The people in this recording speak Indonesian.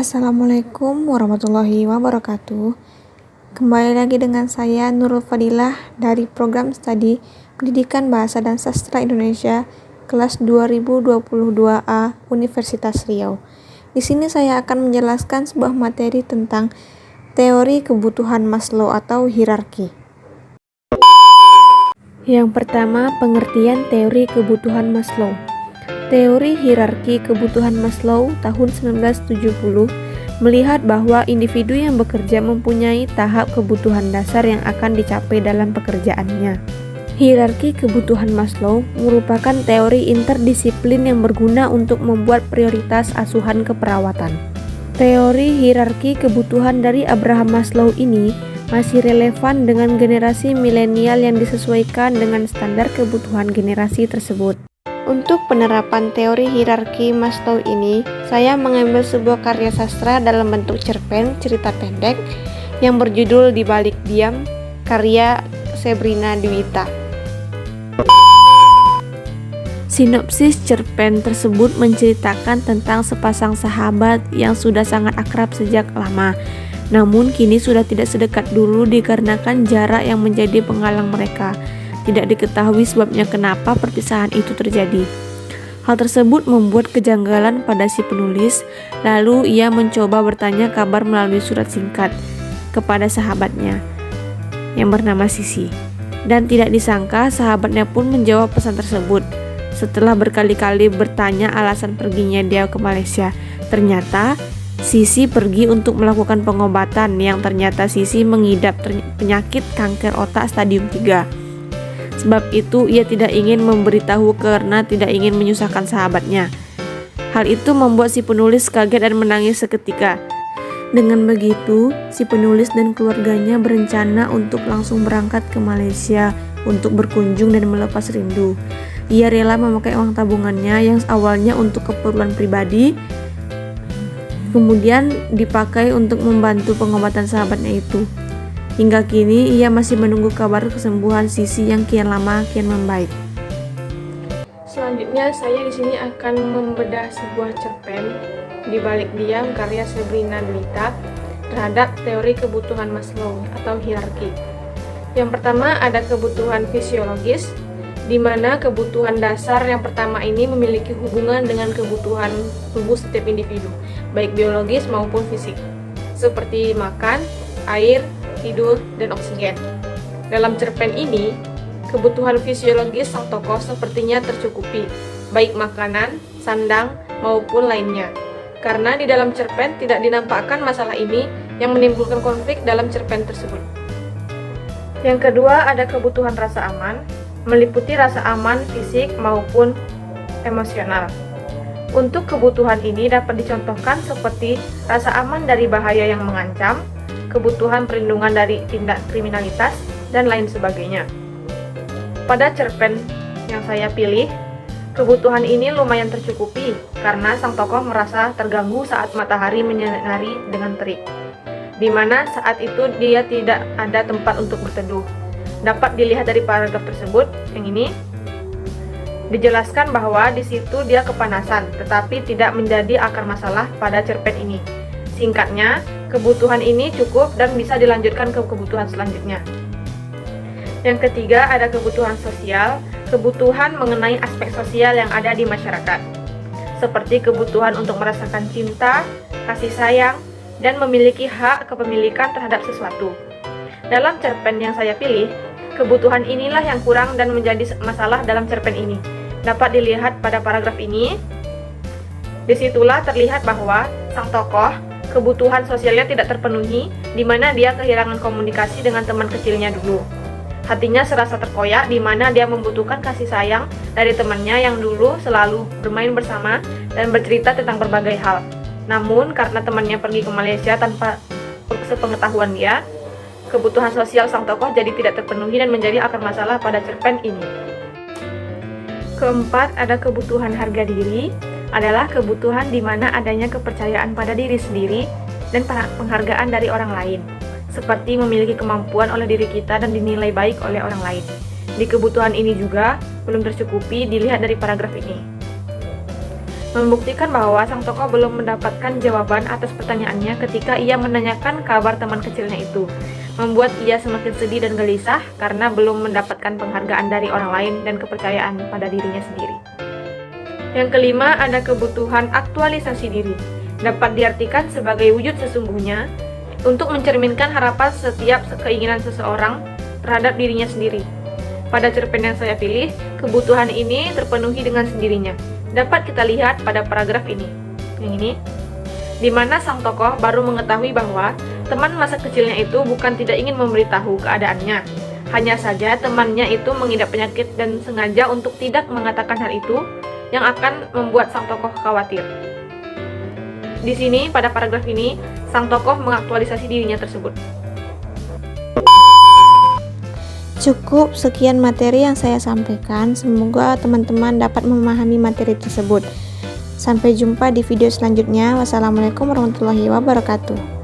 Assalamualaikum warahmatullahi wabarakatuh. Kembali lagi dengan saya Nurul Fadilah dari program studi Pendidikan Bahasa dan Sastra Indonesia kelas 2022A Universitas Riau. Di sini saya akan menjelaskan sebuah materi tentang teori kebutuhan Maslow atau hierarki. Yang pertama, pengertian teori kebutuhan Maslow. Teori hierarki kebutuhan Maslow tahun 1970 melihat bahwa individu yang bekerja mempunyai tahap kebutuhan dasar yang akan dicapai dalam pekerjaannya. Hierarki kebutuhan Maslow merupakan teori interdisiplin yang berguna untuk membuat prioritas asuhan keperawatan. Teori hierarki kebutuhan dari Abraham Maslow ini masih relevan dengan generasi milenial yang disesuaikan dengan standar kebutuhan generasi tersebut. Untuk penerapan teori hierarki Maslow ini, saya mengambil sebuah karya sastra dalam bentuk cerpen cerita pendek yang berjudul Di Balik Diam, karya Sebrina Dwita. Sinopsis cerpen tersebut menceritakan tentang sepasang sahabat yang sudah sangat akrab sejak lama, namun kini sudah tidak sedekat dulu dikarenakan jarak yang menjadi penghalang mereka. Tidak diketahui sebabnya kenapa perpisahan itu terjadi. Hal tersebut membuat kejanggalan pada si penulis, lalu ia mencoba bertanya kabar melalui surat singkat kepada sahabatnya yang bernama Sisi. Dan tidak disangka sahabatnya pun menjawab pesan tersebut. Setelah berkali-kali bertanya alasan perginya dia ke Malaysia, ternyata Sisi pergi untuk melakukan pengobatan yang ternyata Sisi mengidap penyakit kanker otak stadium 3. Sebab itu ia tidak ingin memberitahu karena tidak ingin menyusahkan sahabatnya. Hal itu membuat si penulis kaget dan menangis seketika. Dengan begitu, si penulis dan keluarganya berencana untuk langsung berangkat ke Malaysia untuk berkunjung dan melepas rindu. Ia rela memakai uang tabungannya yang awalnya untuk keperluan pribadi, kemudian dipakai untuk membantu pengobatan sahabatnya itu. Hingga kini ia masih menunggu kabar kesembuhan Sisi yang kian lama kian membaik. Selanjutnya saya di sini akan membedah sebuah cerpen Di Balik Diam karya Sebrina Dwita terhadap teori kebutuhan Maslow atau hierarki. Yang pertama ada kebutuhan fisiologis, di mana kebutuhan dasar yang pertama ini memiliki hubungan dengan kebutuhan tubuh setiap individu, baik biologis maupun fisik, seperti makan, air, tidur, dan oksigen. Dalam cerpen ini, kebutuhan fisiologis sang tokoh sepertinya tercukupi, baik makanan, sandang, maupun lainnya. Karena di dalam cerpen tidak dinampakkan masalah ini yang menimbulkan konflik dalam cerpen tersebut. Yang kedua ada kebutuhan rasa aman, meliputi rasa aman fisik maupun emosional. Untuk kebutuhan ini dapat dicontohkan seperti rasa aman dari bahaya yang mengancam, kebutuhan perlindungan dari tindak kriminalitas, dan lain sebagainya. Pada cerpen yang saya pilih, kebutuhan ini lumayan tercukupi karena sang tokoh merasa terganggu saat matahari menyinari dengan terik, di mana saat itu dia tidak ada tempat untuk berteduh. Dapat dilihat dari paragraf tersebut, yang ini dijelaskan bahwa di situ dia kepanasan, tetapi tidak menjadi akar masalah pada cerpen ini. Singkatnya, kebutuhan ini cukup dan bisa dilanjutkan ke kebutuhan selanjutnya. Yang ketiga ada kebutuhan sosial, kebutuhan mengenai aspek sosial yang ada di masyarakat, seperti kebutuhan untuk merasakan cinta, kasih sayang, dan memiliki hak kepemilikan terhadap sesuatu. Dalam cerpen yang saya pilih, kebutuhan inilah yang kurang dan menjadi masalah dalam cerpen ini. Dapat dilihat pada paragraf ini. Disitulah terlihat bahwa sang tokoh kebutuhan sosialnya tidak terpenuhi, di mana dia kehilangan komunikasi dengan teman kecilnya dulu. Hatinya serasa terkoyak, di mana dia membutuhkan kasih sayang dari temannya yang dulu selalu bermain bersama dan bercerita tentang berbagai hal. Namun, karena temannya pergi ke Malaysia tanpa sepengetahuan dia, kebutuhan sosial sang tokoh jadi tidak terpenuhi dan menjadi akar masalah pada cerpen ini. Keempat, ada kebutuhan harga diri, adalah kebutuhan di mana adanya kepercayaan pada diri sendiri dan penghargaan dari orang lain, seperti memiliki kemampuan oleh diri kita dan dinilai baik oleh orang lain. Di kebutuhan ini juga belum tercukupi dilihat dari paragraf ini. membuktikan bahwa sang tokoh belum mendapatkan jawaban atas pertanyaannya ketika ia menanyakan kabar teman kecilnya itu, membuat ia semakin sedih dan gelisah karena belum mendapatkan penghargaan dari orang lain dan kepercayaan pada dirinya sendiri. Yang kelima, ada kebutuhan aktualisasi diri. Dapat diartikan sebagai wujud sesungguhnya untuk mencerminkan harapan setiap keinginan seseorang terhadap dirinya sendiri. Pada cerpen yang saya pilih, kebutuhan ini terpenuhi dengan sendirinya. Dapat kita lihat pada paragraf ini, yang ini, di mana sang tokoh baru mengetahui bahwa teman masa kecilnya itu bukan tidak ingin memberitahu keadaannya. Hanya saja temannya itu mengidap penyakit dan sengaja untuk tidak mengatakan hal itu yang akan membuat sang tokoh khawatir. Di sini, pada paragraf ini, sang tokoh mengaktualisasi dirinya tersebut. Cukup sekian materi yang saya sampaikan, semoga teman-teman dapat memahami materi tersebut. Sampai jumpa di video selanjutnya. Wassalamualaikum warahmatullahi wabarakatuh.